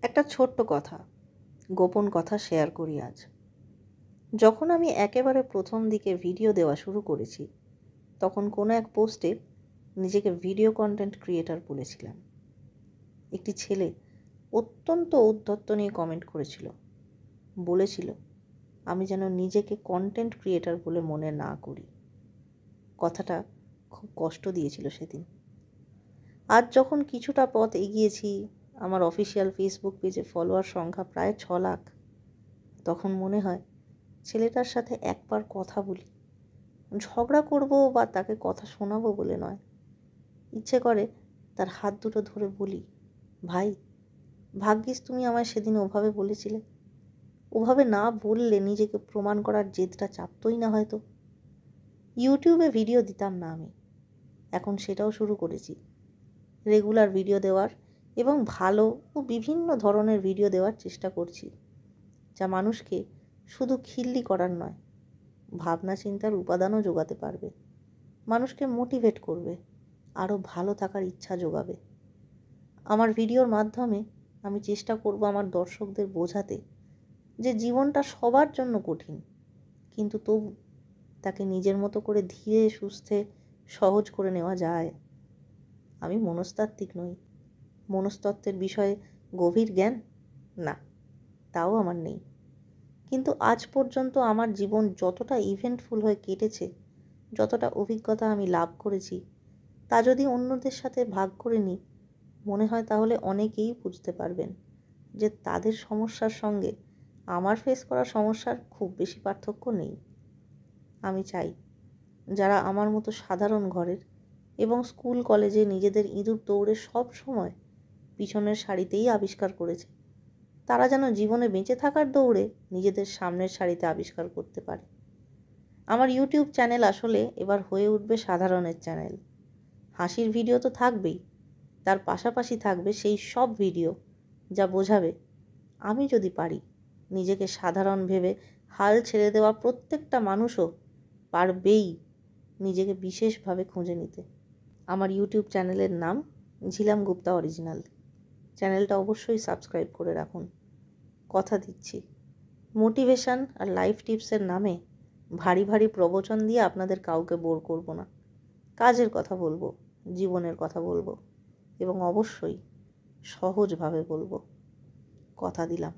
একটা ছোট্ট কথা, গোপন কথা শেয়ার করি আজ। যখন আমি একেবারে প্রথম দিকে ভিডিও দেওয়া শুরু করেছি, তখন কোনো এক পোস্টে নিজেকে ভিডিও কন্টেন্ট ক্রিয়েটর বলেছিলাম। একটি ছেলে অত্যন্ত ঔদ্ধত্য নিয়ে কমেন্ট করেছিল, বলেছিল আমি যেন নিজেকে কন্টেন্ট ক্রিয়েটর বলে মনে না করি। কথাটা খুব কষ্ট দিয়েছিল সেদিন। আজ যখন কিছুটা পথ এগিয়েছি, আমার অফিসিয়াল ফেসবুক পেজে ফলোয়ার সংখ্যা প্রায় 6 লাখ, তখন মনে হয় ছেলেটার সাথে একবার কথা বলি। ঝগড়া করব বা তাকে কথা শোনাবো বলে নয়, ইচ্ছে করে তার হাত দুটো ধরে বলি, ভাই, ভাগ্যিস তুমি আমায় সেদিন ওভাবে বলেছিলে। ওভাবে না বললে নিজেকে প্রমাণ করার জেদটা চাপতই না হয়তো। ইউটিউবে ভিডিও দিতাম না আমি, এখন সেটাও শুরু করেছি। রেগুলার ভিডিও দেওয়ার এবং ভালো ও বিভিন্ন ধরনের ভিডিও দেওয়ার চেষ্টা করছি, যা মানুষকে শুধু খিল্লি করার নয়, ভাবনা চিন্তার উপাদানও যোগাতে পারবে, মানুষকে মোটিভেট করবে, আরও ভালো থাকার ইচ্ছা যোগাবে। আমার ভিডিওর মাধ্যমে আমি চেষ্টা করব আমার দর্শকদের বোঝাতে যে জীবনটা সবার জন্য কঠিন, কিন্তু তবু তাকে নিজের মতো করে ধীরে সুস্থে সহজ করে নেওয়া যায়। আমি মনস্তাত্ত্বিক নই, মনস্তত্ত্বের বিষয়ে গভীর জ্ঞান না, তাও আমার নেই। কিন্তু আজ পর্যন্ত আমার জীবন যতটা ইভেন্টফুল হয়ে কেটেছে, যতটা অভিজ্ঞতা আমি লাভ করেছি, তা যদি অন্যদের সাথে ভাগ করে নিই, মনে হয় তাহলে অনেকেই বুঝতে পারবেন যে তাদের সমস্যার সঙ্গে আমার ফেস করা সমস্যার খুব বেশি পার্থক্য নেই। আমি চাই যারা আমার মতো সাধারণ ঘরের এবং স্কুল কলেজে নিজেদের ইঁদুর দৌড়ে সব সময় পিছনের সারিতেই আবিষ্কার করেছে, তারা যেন জীবনে বেঁচে থাকার দৌড়ে নিজেদের সামনের সারিতে আবিষ্কার করতে পারে। আমার ইউটিউব চ্যানেল আসলে এবার হয়ে উঠবে সাধারণের চ্যানেল। হাসির ভিডিও তো থাকবেই, তার পাশাপাশি থাকবে সেই সব ভিডিও যা বোঝাবে আমি যদি পারি, নিজেকে সাধারণ ভেবে হাল ছেড়ে দেওয়া প্রত্যেকটা মানুষও পারবেই নিজেকে বিশেষভাবে খুঁজে নিতে। আমার ইউটিউব চ্যানেলের নাম ঝিলাম গুপ্তা অরিজিনাল। চ্যানেলটা অবশ্যই সাবস্ক্রাইব করে রাখুন। কথা দিচ্ছি, মোটিভেশন আর লাইফ টিপসের নামে ভারী ভারী প্রবচন দিয়ে আপনাদের কাউকে বোর করব না। কাজের কথা বলবো, জীবনের কথা বলবো এবং অবশ্যই সহজভাবে বলবো। কথা দিলাম।